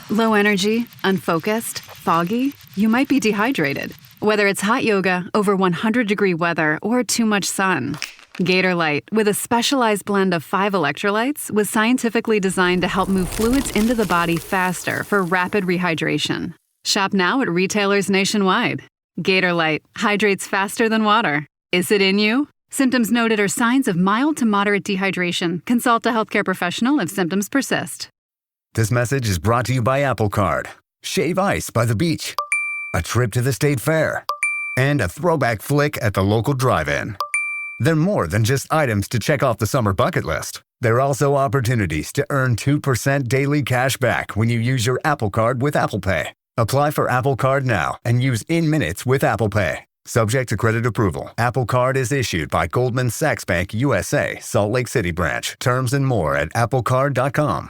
Low energy, unfocused, foggy? You might be dehydrated. Whether it's hot yoga, over 100-degree weather, or too much sun. Gator Light, with a specialized blend of 5 electrolytes, was scientifically designed to help move fluids into the body faster for rapid rehydration. Shop now at retailers nationwide. Gator Light hydrates faster than water. Is it in you? Symptoms noted are signs of mild to moderate dehydration. Consult a healthcare professional if symptoms persist. This message is brought to you by Apple Card. Shave ice by the beach. A trip to the state fair. And a throwback flick at the local drive-in. They're more than just items to check off the summer bucket list. They're also opportunities to earn 2% daily cash back when you use your Apple Card with Apple Pay. Apply for Apple Card now and use in-minutes with Apple Pay. Subject to credit approval. Apple Card is issued by Goldman Sachs Bank USA, Salt Lake City branch. Terms and more at applecard.com.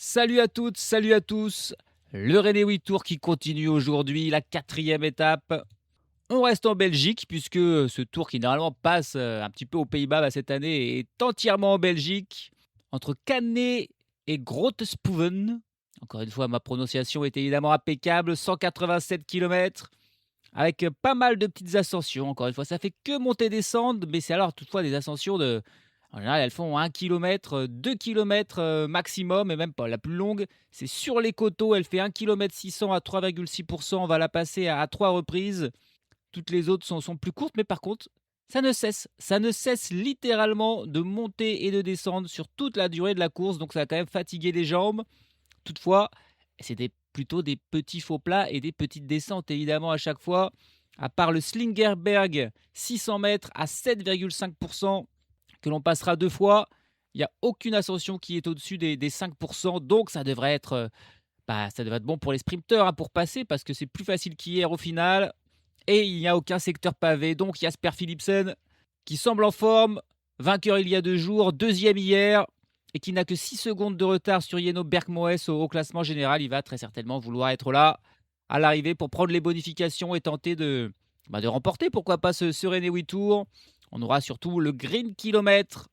Salut à toutes, salut à tous. Le René Oui Tour qui continue aujourd'hui, la 4e étape. On reste en Belgique puisque ce tour qui normalement passe un petit peu aux Pays-Bas cette année est entièrement en Belgique. Entre Canet et Grotespoeven. Encore une fois, ma prononciation est évidemment impeccable. 187 km avec pas mal de petites ascensions. Encore une fois, ça fait que monter-descendre, mais c'est alors toutefois des ascensions de... En général, elles font 1 km, 2 km maximum, et même pas. La plus longue, c'est sur les coteaux. Elle fait 1 km 600 à 3,6%. On va la passer à 3 reprises. Toutes les autres sont plus courtes, mais par contre, ça ne cesse. Ça ne cesse littéralement de monter et de descendre sur toute la durée de la course. Donc ça va quand même fatiguer les jambes. Toutefois, c'était plutôt des petits faux plats et des petites descentes, évidemment, à chaque fois. À part le Slingerberg, 600 mètres à 7,5%. Que l'on passera 2 fois, il n'y a aucune ascension qui est au-dessus des 5%, donc ça devrait être bon pour les sprinteurs pour passer, parce que c'est plus facile qu'hier au final, et il n'y a aucun secteur pavé, donc Jasper Philipsen, qui semble en forme, vainqueur il y a 2 jours, 2e hier, et qui n'a que 6 secondes de retard sur Jenno Bergmoes au classement général. Il va très certainement vouloir être là, à l'arrivée, pour prendre les bonifications et tenter de remporter, pourquoi pas, ce René Oui Tour. On aura surtout le Green Kilomètre,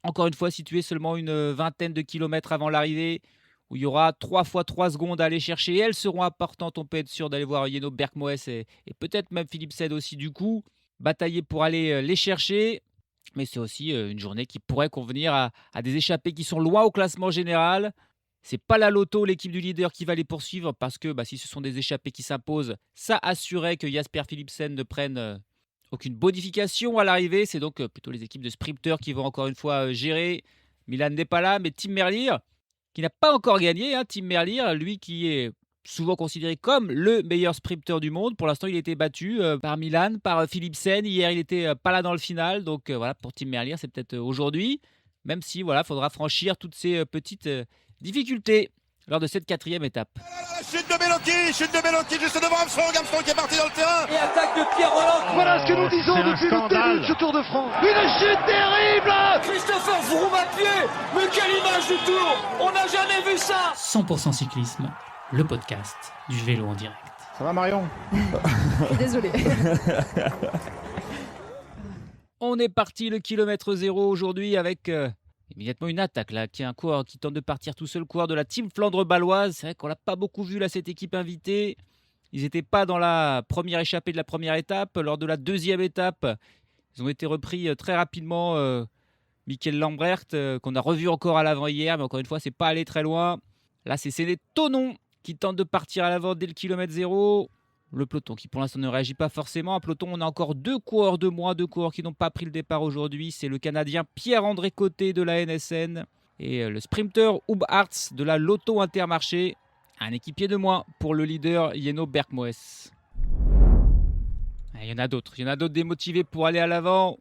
encore une fois situé seulement une vingtaine de kilomètres avant l'arrivée, où il y aura 3 fois 3 secondes à aller chercher. Elles seront importantes, on peut être sûr d'aller voir Jenno Bergmoes et peut-être même Philipsen aussi du coup, batailler pour aller les chercher. Mais c'est aussi une journée qui pourrait convenir à des échappés qui sont loin au classement général. C'est pas la Lotto, l'équipe du leader, qui va les poursuivre, parce que si ce sont des échappés qui s'imposent, ça assurait que Jasper Philipsen ne prenne... aucune bonification à l'arrivée. C'est donc plutôt les équipes de sprinteurs qui vont encore une fois gérer. Milan n'est pas là, mais Tim Merlier, qui n'a pas encore gagné. Tim Merlier, lui qui est souvent considéré comme le meilleur sprinter du monde. Pour l'instant, il a été battu par Milan, par Philipsen. Hier, il n'était pas là dans le final. Donc voilà, pour Tim Merlier, c'est peut-être aujourd'hui. Même si, il faudra franchir toutes ces petites difficultés lors de cette 4e étape. Chute de Bellocchi juste devant Armstrong qui est parti dans le terrain. Et attaque de Pierre Roland. Voilà ce que nous disons depuis le début de ce Tour de France. Une chute terrible. Christopher Froome à pied. Mais quelle image du Tour. On n'a jamais vu ça. 100% cyclisme, le podcast du vélo en direct. Ça va Marion? Désolé. On est parti le kilomètre 0 aujourd'hui avec... immédiatement une attaque là, qui est un coureur qui tente de partir tout seul, coureur de la team Flandre baloise. C'est vrai qu'on l'a pas beaucoup vu là, cette équipe invitée. Ils n'étaient pas dans la première échappée de la première étape. Lors de la 2e étape, ils ont été repris très rapidement. Mikel Lambrecht, qu'on a revu encore à l'avant hier, mais encore une fois, c'est pas allé très loin. Là, c'est les Tonon qui tentent de partir à l'avant dès le kilomètre 0. Le peloton qui pour l'instant ne réagit pas forcément. Un peloton, on a encore 2 coureurs de moins, 2 coureurs qui n'ont pas pris le départ aujourd'hui. C'est le Canadien Pierre-André Côté de la NSN et le sprinter Hub Hartz de la Lotto Intermarché. Un équipier de moins pour le leader Jenno Bergmoes. Il y en a d'autres démotivés pour aller à l'avant.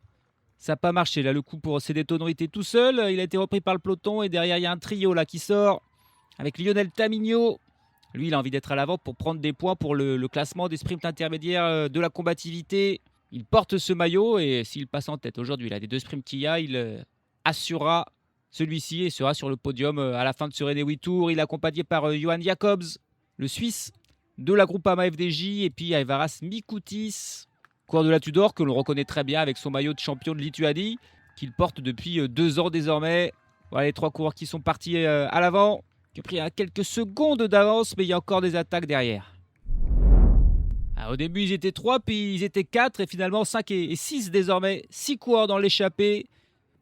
Ça n'a pas marché là, le coup pour CD Tonon était tout seul. Il a été repris par le peloton et derrière il y a un trio là qui sort avec Lionel Tamigno. Lui, il a envie d'être à l'avant pour prendre des points pour le classement des sprints intermédiaires de la combativité. Il porte ce maillot et s'il passe en tête aujourd'hui, là, des 2 sprints qu'il y a, il assurera celui-ci et sera sur le podium à la fin de ce René Oui Tour. Il est accompagné par Johan Jacobs, le Suisse de la Groupama FDJ, et puis Aivaras Mikoutis, coureur de la Tudor, que l'on reconnaît très bien avec son maillot de champion de Lituanie, qu'il porte depuis 2 ans désormais. Voilà les 3 coureurs qui sont partis à l'avant. qui a pris quelques secondes d'avance, mais il y a encore des attaques derrière. Au début, ils étaient 3, puis ils étaient 4, et finalement 5 et 6 désormais. 6 coureurs dans l'échappée,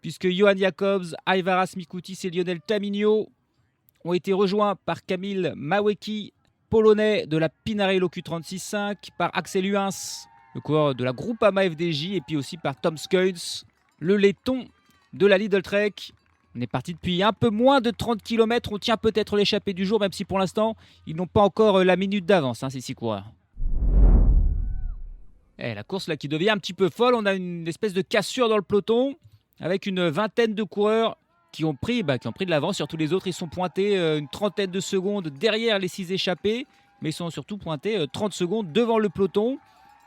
puisque Johan Jacobs, Aivaras Mikoutis et Lionel Tamigno ont été rejoints par Kamil Mawecki, polonais de la Pinarello Q36.5, par Axel Huins, le coureur de la Groupama FDJ, et puis aussi par Tom Skeuns, le laiton de la Lidl Trek. On est parti depuis un peu moins de 30 km. On tient peut-être l'échappée du jour, même si pour l'instant, ils n'ont pas encore la minute d'avance, ces 6 coureurs. La course là qui devient un petit peu folle. On a une espèce de cassure dans le peloton avec une vingtaine de coureurs qui ont pris de l'avance sur tous les autres. Ils sont pointés une trentaine de secondes derrière les 6 échappés, mais ils sont surtout pointés 30 secondes devant le peloton.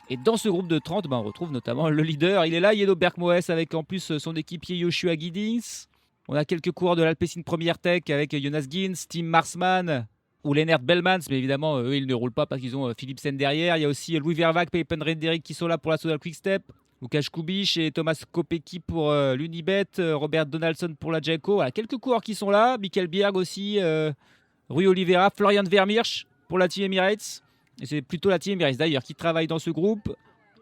Et dans ce groupe de 30, on retrouve notamment le leader. Il est là, Yeno Bergmoes, avec en plus son équipier Joshua Giddings. On a quelques coureurs de l'Alpecin Première Tech avec Jonas Gins, Tim Marsman ou Lennart Bellmans, mais évidemment, eux, ils ne roulent pas parce qu'ils ont Philipsen derrière. Il y a aussi Louis Vervac, Peypen Renderick qui sont là pour la Soudal Quick-Step. Lukáš Kubík et Thomas Kopecky pour l'Unibet, Robert Donaldson pour la Jayco. Voilà, quelques coureurs qui sont là. Michael Bjerg aussi, Rui Oliveira, Florian Vermeersch pour la Team Emirates. Et c'est plutôt la Team Emirates d'ailleurs qui travaille dans ce groupe.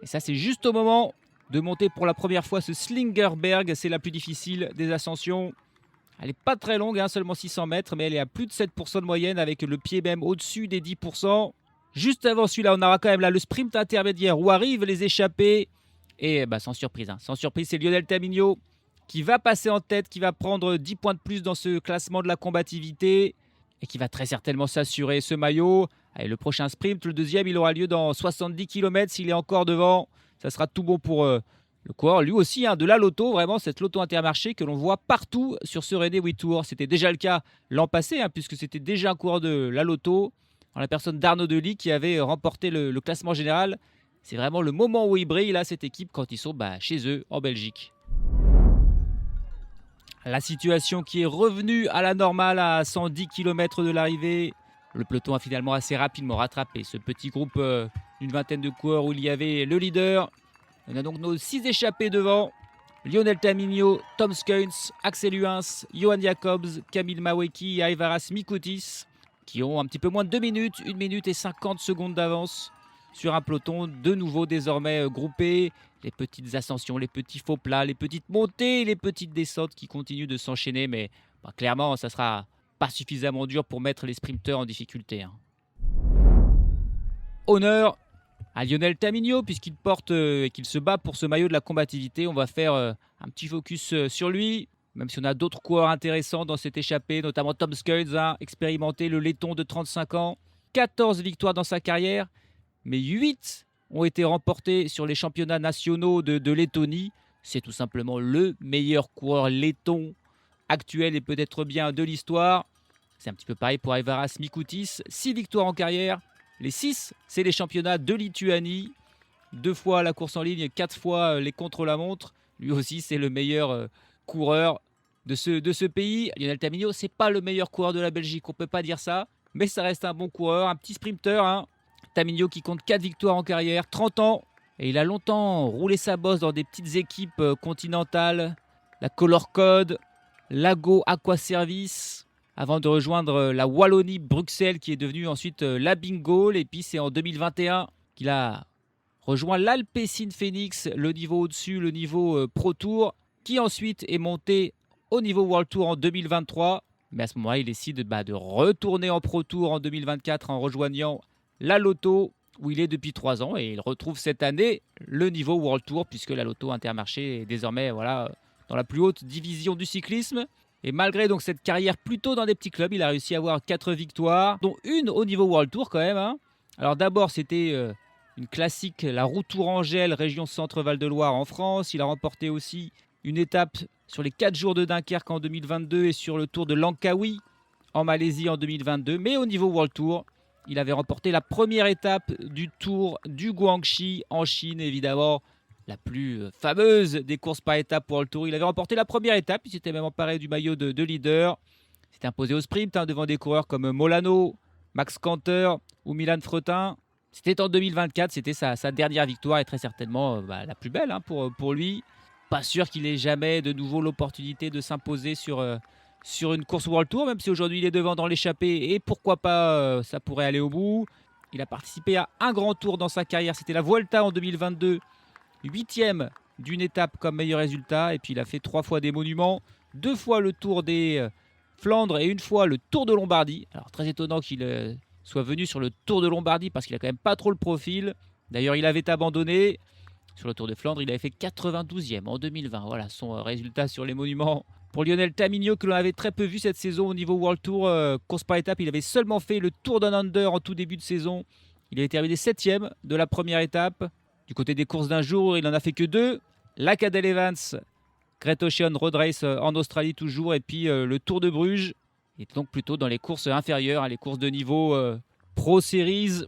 Et ça, c'est juste au moment de monter pour la première fois ce Slingerberg. C'est la plus difficile des ascensions. Elle n'est pas très longue, seulement 600 mètres, mais elle est à plus de 7% de moyenne avec le pied même au-dessus des 10%. Juste avant celui-là, on aura quand même là le sprint intermédiaire où arrivent les échappés. Et sans surprise, c'est Lionel Tamigno qui va passer en tête, qui va prendre 10 points de plus dans ce classement de la combativité et qui va très certainement s'assurer ce maillot. Allez, le prochain sprint, le deuxième, il aura lieu dans 70 km. S'il est encore devant, ça sera tout bon pour le coureur, lui aussi, de la Lotto, vraiment cette Lotto Intermarché que l'on voit partout sur ce René Witt Tour. C'était déjà le cas l'an passé, puisque c'était déjà un coureur de la Lotto, en la personne d'Arnaud Delis qui avait remporté le classement général. C'est vraiment le moment où ils brillent, là, cette équipe, quand ils sont chez eux, en Belgique. La situation qui est revenue à la normale à 110 km de l'arrivée. Le peloton a finalement assez rapidement rattrapé ce petit groupe d'une vingtaine de coureurs où il y avait le leader. On a donc nos 6 échappés devant. Lionel Tamigno, Tom Skeuns, Axel Huins, Johan Jacobs, Kamil Mawecki et Aivaras Mikoutis qui ont un petit peu moins de 2 minutes, 1 minute et 50 secondes d'avance sur un peloton de nouveau désormais groupé. Les petites ascensions, les petits faux plats, les petites montées, les petites descentes qui continuent de s'enchaîner. Mais clairement, ça sera pas suffisamment dur pour mettre les sprinteurs en difficulté. Honneur à Lionel Tamigno puisqu'il porte et qu'il se bat pour ce maillot de la combativité. On va faire un petit focus sur lui, même si on a d'autres coureurs intéressants dans cette échappée, notamment Tom Skeuns, expérimenté, le laiton de 35 ans, 14 victoires dans sa carrière, mais 8 ont été remportés sur les championnats nationaux de Lettonie. C'est tout simplement le meilleur coureur laiton actuel et peut-être bien de l'histoire. C'est un petit peu pareil pour Aivaras Mikoutis, 6 victoires en carrière. Les 6, c'est les championnats de Lituanie. 2 fois la course en ligne, 4 fois les contre-la-montre. Lui aussi, c'est le meilleur coureur de ce pays. Lionel Tamigno, c'est pas le meilleur coureur de la Belgique, on peut pas dire ça. Mais ça reste un bon coureur, un petit sprinter. Tamigno qui compte 4 victoires en carrière, 30 ans. Et il a longtemps roulé sa bosse dans des petites équipes continentales. La Color Code, Lago Aqua Service, avant de rejoindre la Wallonie-Bruxelles qui est devenue ensuite la Bingo. Et puis c'est en 2021 qu'il a rejoint l'Alpecin Phoenix, le niveau au-dessus, le niveau Pro Tour, qui ensuite est monté au niveau World Tour en 2023. Mais à ce moment-là, il décide de retourner en Pro Tour en 2024 en rejoignant la Lotto, où il est depuis 3 ans. Et il retrouve cette année le niveau World Tour, puisque la Lotto Intermarché est désormais dans la plus haute division du cyclisme. Et malgré donc cette carrière plutôt dans des petits clubs, il a réussi à avoir 4 victoires, dont une au niveau World Tour quand même. Alors d'abord, c'était une classique, la Route Tourangelle, région Centre-Val de Loire en France. Il a remporté aussi une étape sur les 4 jours de Dunkerque en 2022 et sur le Tour de Langkawi en Malaisie en 2022. Mais au niveau World Tour, il avait remporté la première étape du Tour du Guangxi en Chine, évidemment la plus fameuse des courses par étapes World Tour. Il avait remporté la première étape, il s'était même emparé du maillot de leader. Il s'était imposé au sprint devant des coureurs comme Molano, Max Kanter ou Milan Fretin. C'était en 2024, c'était sa dernière victoire et très certainement la plus belle pour lui. Pas sûr qu'il ait jamais de nouveau l'opportunité de s'imposer sur sur une course World Tour, même si aujourd'hui il est devant dans l'échappée et pourquoi pas ça pourrait aller au bout. Il a participé à un grand tour dans sa carrière, c'était la Vuelta en 2022, 8e d'une étape comme meilleur résultat, et puis il a fait 3 fois des monuments, 2 fois le Tour des Flandre et 1 fois le Tour de Lombardie. Alors très étonnant qu'il soit venu sur le Tour de Lombardie parce qu'il a quand même pas trop le profil. D'ailleurs il avait abandonné. Sur le Tour de Flandre, il avait fait 92e en 2020. Voilà son résultat sur les monuments. Pour Lionel Tamigno, que l'on avait très peu vu cette saison au niveau World Tour, course par étape, il avait seulement fait le Tour Down Under en tout début de saison. Il avait terminé 7e de la première étape. Du côté des courses d'un jour, il n'en a fait que 2. La Cadel Evans, Great Ocean Road Race en Australie toujours, et puis le Tour de Bruges. Il est donc plutôt dans les courses inférieures, les courses de niveau Pro Series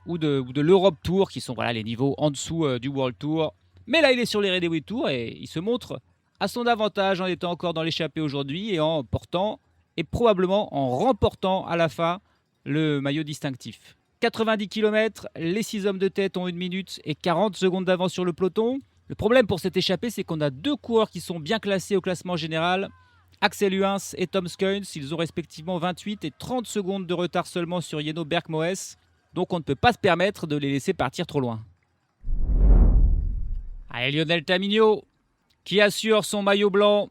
ou de l'Europe Tour, qui sont les niveaux en dessous du World Tour. Mais là, il est sur les Renéwi Tour et il se montre à son avantage en étant encore dans l'échappée aujourd'hui et en portant, et probablement en remportant à la fin, le maillot distinctif. 90 km, les 6 hommes de tête ont 1 minute et 40 secondes d'avance sur le peloton. Le problème pour cette échappée, c'est qu'on a 2 coureurs qui sont bien classés au classement général. Axel Huens et Tom Skujns, ils ont respectivement 28 et 30 secondes de retard seulement sur Jeno Bergmoes. Donc on ne peut pas se permettre de les laisser partir trop loin. Allez, Lionel Tamigno, qui assure son maillot blanc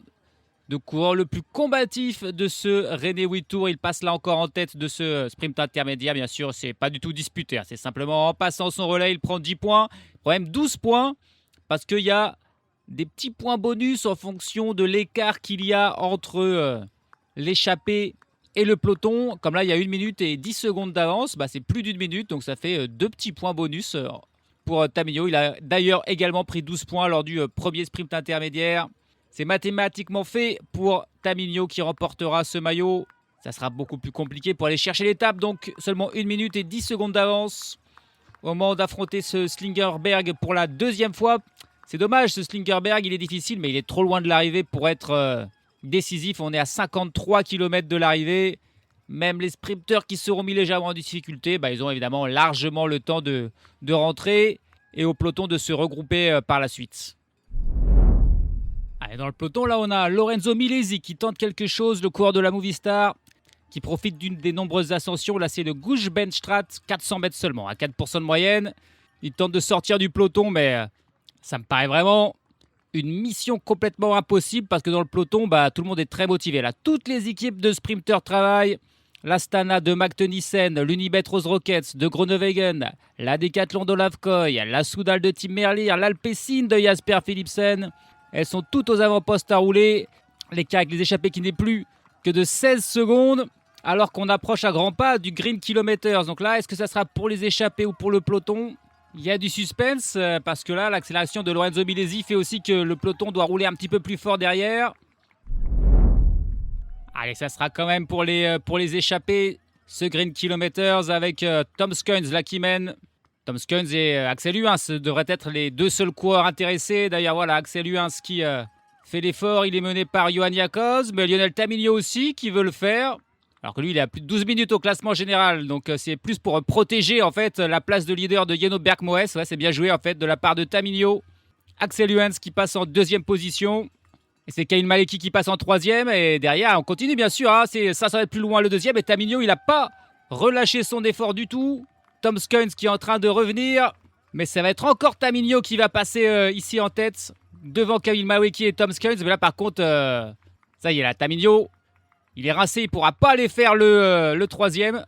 de coureur le plus combatif de ce Renéwi Tour. Il passe là encore en tête de ce sprint intermédiaire. Bien sûr, c'est pas du tout disputé. C'est simplement en passant son relais, il prend 10 points. Il prend même 12 points parce qu'il y a des petits points bonus en fonction de l'écart qu'il y a entre l'échappée et le peloton. Comme là, il y a 1 minute et 10 secondes d'avance. C'est plus d'1 minute, donc ça fait 2 petits points bonus pour Tamigno. Il a d'ailleurs également pris 12 points lors du premier sprint intermédiaire. C'est mathématiquement fait pour Tamigno qui remportera ce maillot. Ça sera beaucoup plus compliqué pour aller chercher l'étape. Donc seulement 1 minute et 10 secondes d'avance au moment d'affronter ce Slingerberg pour la 2e fois. C'est dommage, ce Slingerberg, il est difficile, mais il est trop loin de l'arrivée pour être décisif. On est à 53 km de l'arrivée. Même les sprinteurs qui seront mis légèrement en difficulté, ils ont évidemment largement le temps de rentrer et au peloton de se regrouper par la suite. Allez, dans le peloton, là, on a Lorenzo Milesi qui tente quelque chose, le coureur de la Movistar, qui profite d'une des nombreuses ascensions. Là, c'est le Gush-Benstrat, 400 mètres seulement, à 4% de moyenne. Il tente de sortir du peloton, mais ça me paraît vraiment une mission complètement impossible parce que dans le peloton, tout le monde est très motivé. Là, toutes les équipes de sprinteurs travaillent. L'Astana de Mac Tennysen, l'Unibet Rose Rockets de Groenewegen, la Decathlon d'Olaf Koy, la Soudal de Tim Merlier, l'Alpecin de Jasper Philipsen. Elles sont toutes aux avant-postes à rouler. L'écart avec les échappées qui n'est plus que de 16 secondes alors qu'on approche à grands pas du Green Kilometers. Donc là, est-ce que ça sera pour les échappées ou pour le peloton ? Il y a du suspense parce que là, l'accélération de Lorenzo Milesi fait aussi que le peloton doit rouler un petit peu plus fort derrière. Allez, ça sera quand même pour les échappées, ce Green Kilometers avec Tom Skujns là qui mène. Tom Skujns et Axel Huens devraient être les 2 seuls coureurs intéressés. D'ailleurs, voilà, Axel Huens qui fait l'effort. Il est mené par Johan Jacobs, mais Lionel Tamigno aussi qui veut le faire. Alors que lui, il a plus de 12 minutes au classement général. Donc, c'est plus pour protéger en fait la place de leader de Jeno Bergmoes. Ouais, c'est bien joué en fait de la part de Tamigno. Axel Huens qui passe en 2e position. Et c'est Kyle Maleki qui passe en 3e. Et derrière, on continue bien sûr. Ça va être plus loin le 2e. Et Tamigno, il n'a pas relâché son effort du tout. Tom Skujns qui est en train de revenir. Mais ça va être encore Tamigno qui va passer ici en tête. Devant Kyle Maleki et Tom Skujns. Mais là, par contre, ça y est, là, Tamigno, il est rincé. Il ne pourra pas aller faire le 3e.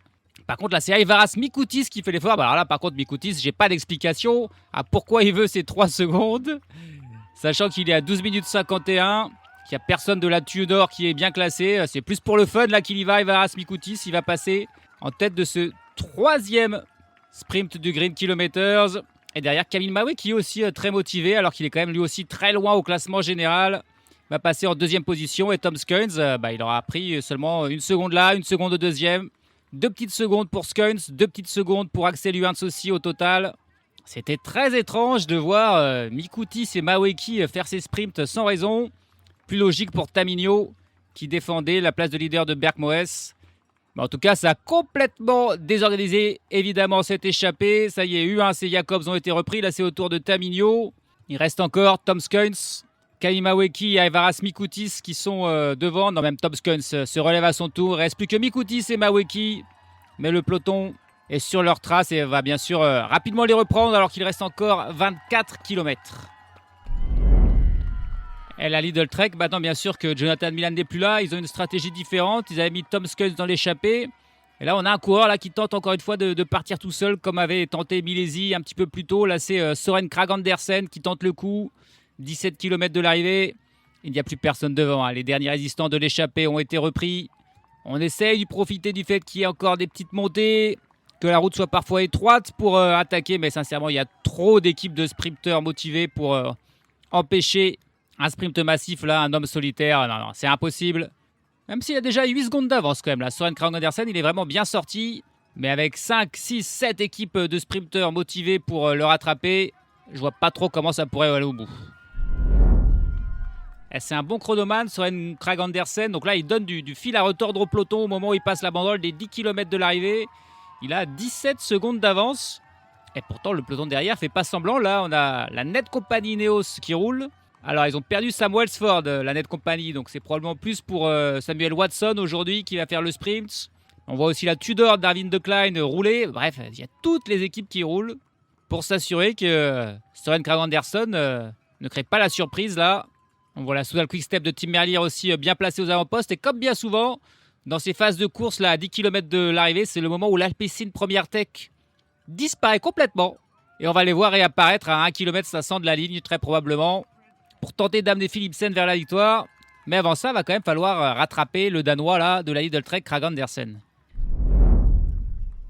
Par contre, là, c'est Aivaras Mikoutis qui fait l'effort. Alors là, par contre, Mikoutis, j'ai pas d'explication à pourquoi il veut ces 3 secondes. Sachant qu'il est à 12 minutes 51, qu'il n'y a personne de la Tudor qui est bien classé. C'est plus pour le fun là qu'il y va. Aivaras Mikoutis, il va passer en tête de ce 3e sprint du Green Kilometers. Et derrière, Camille Maoué qui est aussi très motivé, alors qu'il est quand même lui aussi très loin au classement général. Va passer en 2e position. Et Tom Skujns, il aura pris seulement 1 seconde là, 1 seconde au 2e. 2 petites secondes pour Skujns, 2 petites secondes pour Axel Huens aussi au total. C'était très étrange de voir Mikoutis et Maweki faire ces sprints sans raison. Plus logique pour Tamigno qui défendait la place de leader de Bergmoes. Mais en tout cas, ça a complètement désorganisé évidemment cette échappée. Ça y est, Huens et Jacobs ont été repris. Là, c'est au tour de Tamigno. Il reste encore Tom Skujns Kalimaweki et Aivaras Mikoutis qui sont devant. Non, même Tom Skuns se relève à son tour. Il ne reste plus que Mikoutis et Maweki. Mais le peloton est sur leur trace et va bien sûr rapidement les reprendre alors qu'il reste encore 24 km. Et la Lidl Trek, maintenant bien sûr que Jonathan Milan n'est plus là. Ils ont une stratégie différente. Ils avaient mis Tom Skuns dans l'échappée. Et là, on a un coureur là, qui tente encore une fois de partir tout seul, comme avait tenté Milesi un petit peu plus tôt. Là, c'est Søren Kragh Andersen qui tente le coup. 17 km de l'arrivée. Il n'y a plus personne devant. Les derniers résistants de l'échappée ont été repris. On essaye de profiter du fait qu'il y ait encore des petites montées, que la route soit parfois étroite pour attaquer. Mais sincèrement, il y a trop d'équipes de sprinteurs motivés pour empêcher un sprint massif, là, un homme solitaire. Non, c'est impossible. Même s'il y a déjà 8 secondes d'avance quand même. Là, Søren Kragh Andersen, il est vraiment bien sorti. Mais avec 5, 6, 7 équipes de sprinteurs motivés pour le rattraper, je vois pas trop comment ça pourrait aller au bout. Et c'est un bon chronomane, Søren Kragh Andersen. Donc là, il donne du fil à retordre au peloton au moment où il passe la banderole des 10 km de l'arrivée. Il a 17 secondes d'avance. Et pourtant, le peloton derrière fait pas semblant. Là, on a la Net Company Ineos qui roule. Alors, ils ont perdu Sam Welsford, la Net Company. Donc, c'est probablement plus pour Samuel Watson aujourd'hui qui va faire le sprint. On voit aussi la Tudor d'Arvind de Klein rouler. Bref, il y a toutes les équipes qui roulent pour s'assurer que Søren Kragh Andersen ne crée pas la surprise là. On voit la Soudal Quick Step de Tim Merlier aussi bien placé aux avant-postes. Et comme bien souvent, dans ces phases de course là, à 10 km de l'arrivée, c'est le moment où l'Alpecin Première Tech disparaît complètement. Et on va les voir réapparaître à 1 km 500 de la ligne très probablement pour tenter d'amener Philipsen vers la victoire. Mais avant ça, il va quand même falloir rattraper le Danois là, de la Lidl Trek, Kragh Andersen.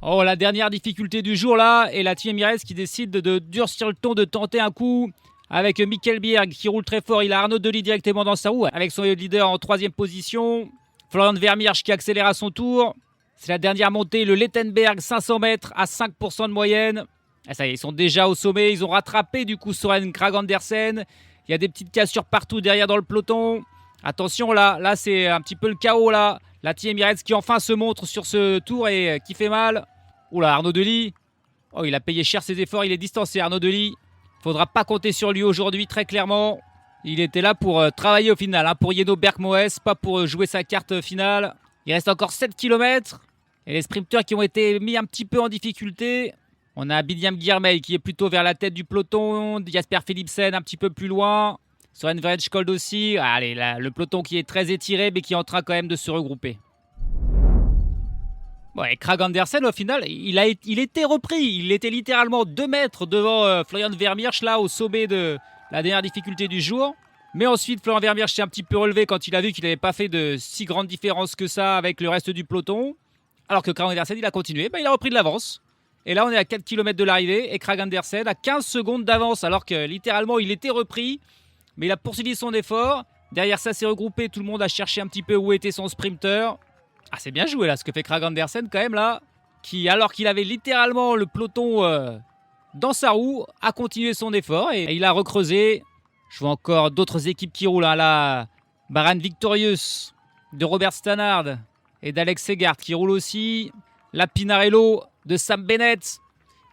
Oh, la dernière difficulté du jour là, et la Team Emirates qui décide de durcir le ton, de tenter un coup avec Mikkel Bjerg qui roule très fort. Il a Arnaud Delis directement dans sa roue avec son leader en 3e position. Florian Vermeersch qui accélère à son tour. C'est la dernière montée, le Lettenberg, 500 mètres à 5% de moyenne. Et ça y est, ils sont déjà au sommet. Ils ont rattrapé du coup Søren Kragh Andersen. Il y a des petites cassures partout derrière dans le peloton. Attention là c'est un petit peu le chaos là. La Team Emirates qui enfin se montre sur ce tour et qui fait mal. Oula, Arnaud Delis. Oh, il a payé cher ses efforts, il est distancé Arnaud Delis. Faudra pas compter sur lui aujourd'hui très clairement. Il était là pour travailler au final, pour Yeno Berkmoes, pas pour jouer sa carte finale. Il reste encore 7 km. Et les sprinteurs qui ont été mis un petit peu en difficulté. On a Binyam Girmay qui est plutôt vers la tête du peloton. Jasper Philipsen un petit peu plus loin. Søren Verenskold aussi. Allez, là, le peloton qui est très étiré mais qui est en train quand même de se regrouper. Bon, et Kragh Andersen au final, il était repris. Il était littéralement 2 mètres devant Florian Vermeersch là au sommet de la dernière difficulté du jour. Mais ensuite, Florian Vermeersch s'est un petit peu relevé quand il a vu qu'il n'avait pas fait de si grande différence que ça avec le reste du peloton. Alors que Kragh Andersen, il a continué. Il a repris de l'avance. Et là, on est à 4 km de l'arrivée. Et Kragh Andersen a 15 secondes d'avance alors que littéralement, il était repris. Mais il a poursuivi son effort. Derrière ça, s'est regroupé. Tout le monde a cherché un petit peu où était son sprinter. Ah, c'est bien joué là, ce que fait Kragh Andersen quand même là. Qui, alors qu'il avait littéralement le peloton dans sa roue, a continué son effort. Et il a recreusé. Je vois encore d'autres équipes qui roulent. Là, Baran Victorious de Robert Stannard et d'Alex Segard qui roulent aussi. La Pinarello de Sam Bennett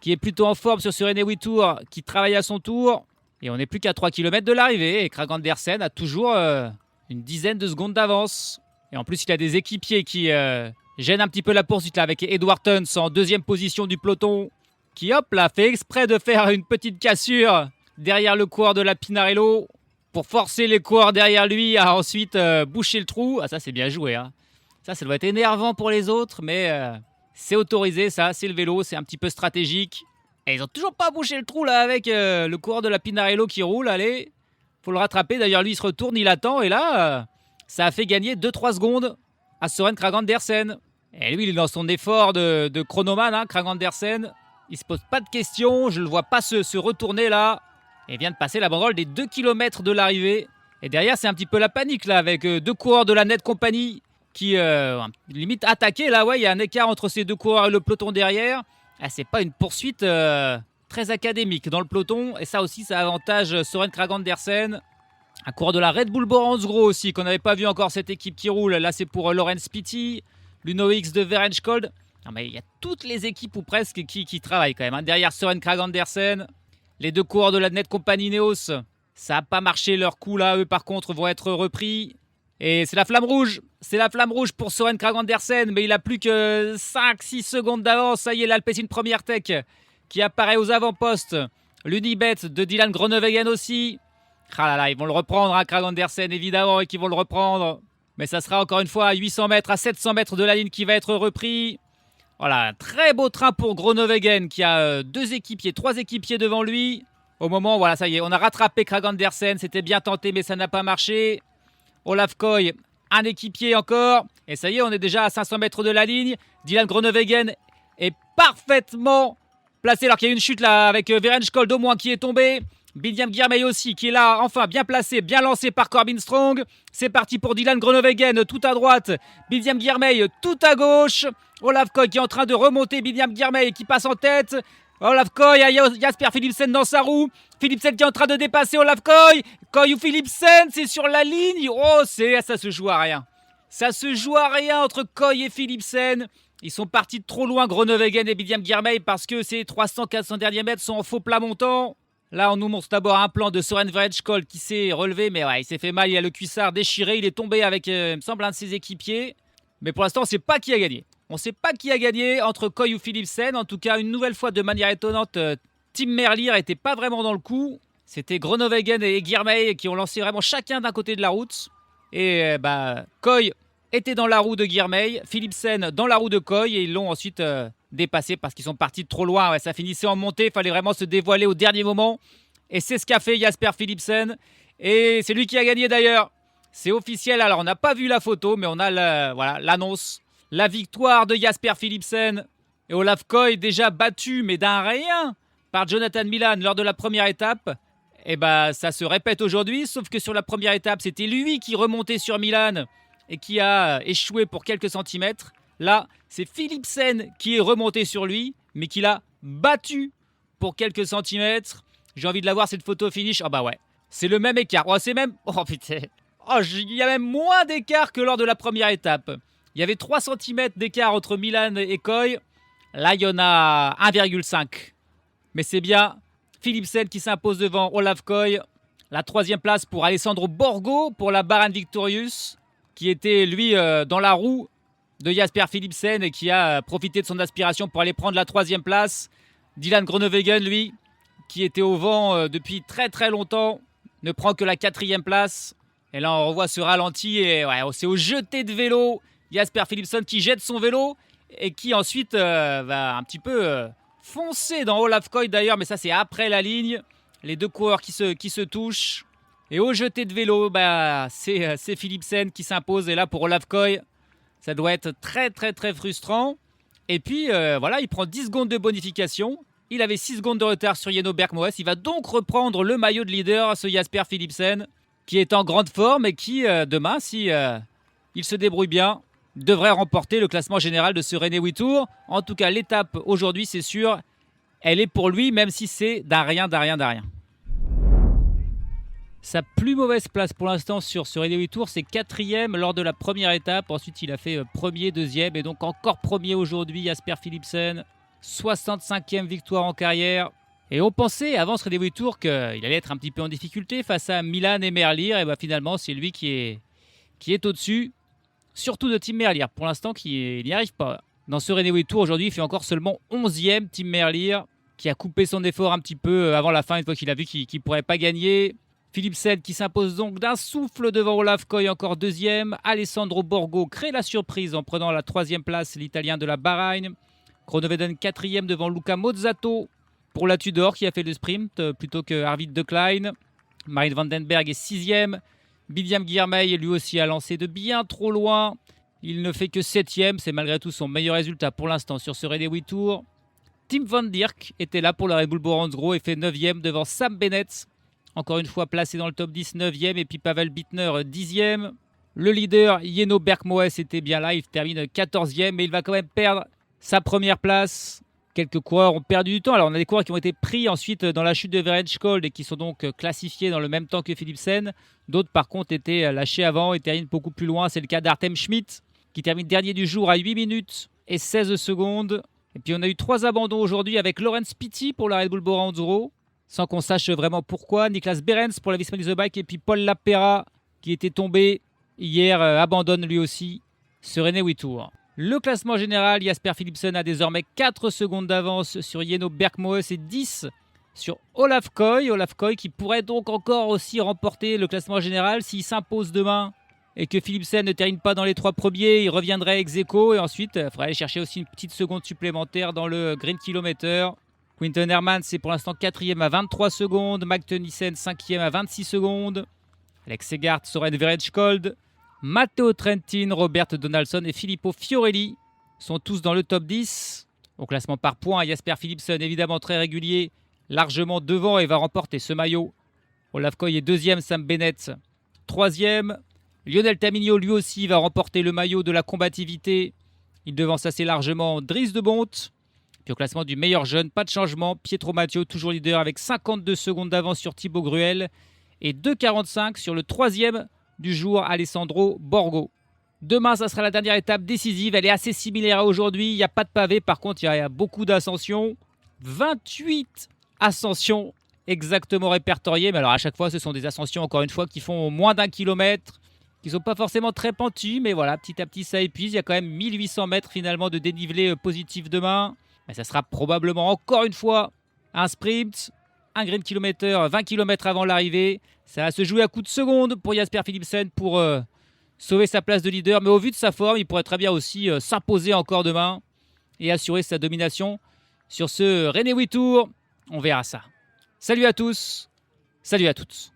qui est plutôt en forme sur ce Renéwi Tour, qui travaille à son tour. Et on n'est plus qu'à 3 km de l'arrivée. Et Kragh Andersen a toujours une dizaine de secondes d'avance. Et en plus, il a des équipiers qui gênent un petit peu la poursuite là, avec Edward Tuns en 2e position du peloton. Qui, hop là, fait exprès de faire une petite cassure derrière le coureur de la Pinarello pour forcer les coureurs derrière lui à ensuite boucher le trou. Ah, ça, c'est bien joué. Ça doit être énervant pour les autres, mais c'est autorisé, ça. C'est le vélo, c'est un petit peu stratégique. Et ils ont toujours pas bouché le trou là avec le coureur de la Pinarello qui roule. Allez, faut le rattraper. D'ailleurs, lui, il se retourne, il attend. Et là, ça a fait gagner 2-3 secondes à Søren Kragh Andersen. Et lui, il est dans son effort de chronomane, Kragh Andersen. Il se pose pas de questions. Je le vois pas se retourner là. Et vient de passer la banderole des 2 km de l'arrivée. Et derrière, c'est un petit peu la panique là avec 2 coureurs de la Net Company qui limite attaquaient. Là, ouais, il y a un écart entre ces 2 coureurs et le peloton derrière. C'est pas une poursuite très académique dans le peloton. Et ça aussi, ça avantage Søren Kragh Andersen. Un coureur de la Red Bull Boransgro aussi, qu'on n'avait pas vu encore cette équipe qui roule. Là, c'est pour Laurens Pitty, l'Uno X de Verenskold. Non, mais il y a toutes les équipes ou presque qui travaillent quand même. Derrière Søren Kragh Andersen, les 2 coureurs de la Net Company Ineos, Ça n'a pas marché leur coup là. Eux par contre vont être repris. Et c'est la flamme rouge. C'est la flamme rouge pour Søren Kragh Andersen. Mais il a plus que 5-6 secondes d'avance. Ça y est, l'Alpecin Première Tech qui apparaît aux avant-postes. L'Unibet de Dylan Groenewegen aussi. Ah là là, ils vont le reprendre, hein, Kragh Andersen évidemment, et qu'ils vont le reprendre. Mais ça sera encore une fois à 800 mètres, à 700 mètres de la ligne qui va être repris. Voilà, très beau train pour Groenewegen qui a 3 équipiers devant lui. Au moment, voilà, ça y est, on a rattrapé Kragh Andersen. C'était bien tenté, mais ça n'a pas marché. Olaf Koy, un équipier encore. Et ça y est, on est déjà à 500 mètres de la ligne. Dylan Groenewegen est parfaitement placé. Alors qu'il y a eu une chute là avec Verenskold au moins qui est tombé. Binyam Girmay aussi qui est là, enfin bien placé, bien lancé par Corbin Strong. C'est parti pour Dylan Groenewegen tout à droite. Binyam Girmay tout à gauche. Olaf Koy qui est en train de remonter. Binyam Girmay qui passe en tête. Olaf Koy, Jasper Philipsen dans sa roue. Philipsen qui est en train de dépasser Olaf Koy. Koy ou Philipsen, c'est sur la ligne. Oh, ça se joue à rien. Ça se joue à rien entre Koy et Philipsen. Ils sont partis de trop loin, Groenewegen et Binyam Girmay, parce que ces 300-400 derniers mètres sont en faux plat montant. Là, on nous montre d'abord un plan de Søren Verenskold qui s'est relevé, mais ouais, il s'est fait mal, il a le cuissard déchiré, il est tombé avec, il me semble, un de ses équipiers. Mais pour l'instant, on ne sait pas qui a gagné. On ne sait pas qui a gagné entre Koy ou Philipsen. En tout cas, une nouvelle fois, de manière étonnante, Tim Merlier n'était pas vraiment dans le coup. C'était Groenewegen et Girmay qui ont lancé vraiment chacun d'un côté de la route. Et Koy était dans la roue de Girmay, Philipsen dans la roue de Koy, et ils l'ont ensuite dépassé parce qu'ils sont partis de trop loin. Ouais, ça finissait en montée, il fallait vraiment se dévoiler au dernier moment. Et c'est ce qu'a fait Jasper Philipsen. Et c'est lui qui a gagné d'ailleurs. C'est officiel, alors on n'a pas vu la photo, mais on a l'annonce. La victoire de Jasper Philipsen. Et Olaf Koy déjà battu, mais d'un rien, par Jonathan Milan lors de la première étape. Et ça se répète aujourd'hui, sauf que sur la première étape, c'était lui qui remontait sur Milan et qui a échoué pour quelques centimètres. Là, c'est Philipsen qui est remonté sur lui, mais qui l'a battu pour quelques centimètres. J'ai envie de la voir, cette photo finish. Ah bah ouais, c'est le même écart. Oh, c'est même... Oh putain. Oh, il y a même moins d'écart que lors de la première étape. Il y avait 3 cm d'écart entre Milan et Koy. Là, il y en a 1,5. Mais c'est bien Philipsen qui s'impose devant Olaf Koy. La 3e place pour Alessandro Borgo pour la Bahrain Victorious, qui était, lui, dans la roue de Jasper Philipsen et qui a profité de son aspiration pour aller prendre la 3e place. Dylan Groenewegen, lui, qui était au vent depuis très très longtemps, ne prend que la 4e place. Et là, on revoit ce ralenti et ouais, c'est au jeté de vélo. Jasper Philipsen qui jette son vélo et qui ensuite va un petit peu foncer dans Olaf Koy d'ailleurs, mais ça c'est après la ligne. Les deux coureurs qui se touchent. Et au jeté de vélo, c'est Philipsen qui s'impose. Et là, pour Olaf Koy, ça doit être très très très frustrant. Et puis il prend 10 secondes de bonification. Il avait 6 secondes de retard sur Jenno Bergmoes. Il va donc reprendre le maillot de leader, ce Jasper Philipsen, qui est en grande forme et qui, demain, si il se débrouille bien, devrait remporter le classement général de ce René Tour. En tout cas, l'étape aujourd'hui, c'est sûr, elle est pour lui, même si c'est d'un rien. Sa plus mauvaise place pour l'instant sur ce René Tour, c'est 4e lors de la première étape. Ensuite, il a fait premier, 2e et donc encore premier aujourd'hui, Jasper Philipsen. 65e victoire en carrière. Et on pensait avant ce René Tour qu'il allait être un petit peu en difficulté face à Milan et Merlier. Et finalement, c'est lui qui est au-dessus. Surtout de Tim Merlier, pour l'instant, qui n'y arrive pas. Dans ce René Tour, aujourd'hui, il fait encore seulement 11e, Tim Merlier, qui a coupé son effort un petit peu avant la fin, une fois qu'il a vu qu'il ne pourrait pas gagner. Philipsen qui s'impose donc d'un souffle devant Olaf Koy, encore 2e. Alessandro Borgo crée la surprise en prenant la 3e place, l'Italien de la Bahreïn. Groenewegen 4e devant Luca Mozzato pour la Tudor qui a fait le sprint plutôt que Arvid De Klein. Marijn van den Berg est 6e. Binyam Girmay lui aussi a lancé de bien trop loin. Il ne fait que 7e. C'est malgré tout son meilleur résultat pour l'instant sur ce René Tour. Tim van Dijk était là pour la Red Bull Boransgro et fait 9e devant Sam Bennett. Encore une fois placé dans le top 10, 9e. Et puis Pavel Bittner 10e. Le leader Jenno Bergmoes était bien là. Il termine 14e. Mais il va quand même perdre sa première place. Quelques coureurs ont perdu du temps. Alors on a des coureurs qui ont été pris ensuite dans la chute de Verenskold et qui sont donc classifiés dans le même temps que Philipsen. D'autres par contre étaient lâchés avant et terminent beaucoup plus loin. C'est le cas d'Artem Schmidt qui termine dernier du jour à 8 minutes et 16 secondes. Et puis on a eu 3 abandons aujourd'hui avec Laurens Pitty pour la Red Bull Boransgro. sans qu'on sache vraiment pourquoi. Niklas Behrens pour la Visma Leasebike et puis Paul Lapera qui était tombé hier abandonne lui aussi ce René Tour. Le classement général, Jasper Philipsen a désormais 4 secondes d'avance sur Jenno Bergmoes et 10 sur Olaf Koy. Olaf Koy qui pourrait donc encore aussi remporter le classement général s'il s'impose demain et que Philipsen ne termine pas dans les 3 premiers. Il reviendrait ex aequo et ensuite il faudrait aller chercher aussi une petite seconde supplémentaire dans le Green Kilometer. Quinten Hermans c'est pour l'instant 4e à 23 secondes. Mike Tennyson 5e à 26 secondes. Alex Segard, Soren Verheydschold, Matteo Trentin, Robert Donaldson et Filippo Fiorelli sont tous dans le top 10. Au classement par points, Jasper Philipsen, évidemment très régulier, largement devant et va remporter ce maillot. Olaf Koy est 2e, Sam Bennett 3e. Lionel Tamigno, lui aussi, va remporter le maillot de la combativité. Il devance assez largement Dries de Bondt. Puis au classement du meilleur jeune, pas de changement. Pietro Maggio, toujours leader avec 52 secondes d'avance sur Thibaut Gruel. Et 2,45 sur le 3e du jour, Alessandro Borgo. Demain, ça sera la dernière étape décisive. Elle est assez similaire à aujourd'hui. Il n'y a pas de pavé. Par contre, il y a beaucoup d'ascensions. 28 ascensions exactement répertoriées. Mais alors, à chaque fois, ce sont des ascensions, encore une fois, qui font moins d'1 kilomètre, qui ne sont pas forcément très pentues. Mais voilà, petit à petit, ça épuise. Il y a quand même 1800 mètres finalement de dénivelé positif demain. Mais ça sera probablement encore une fois un sprint. Un Green Kilometer, 20 km avant l'arrivée. Ça va se jouer à coups de seconde pour Jasper Philipsen pour sauver sa place de leader. Mais au vu de sa forme, il pourrait très bien aussi s'imposer encore demain et assurer sa domination sur ce René Tour. On verra ça. Salut à tous, salut à toutes.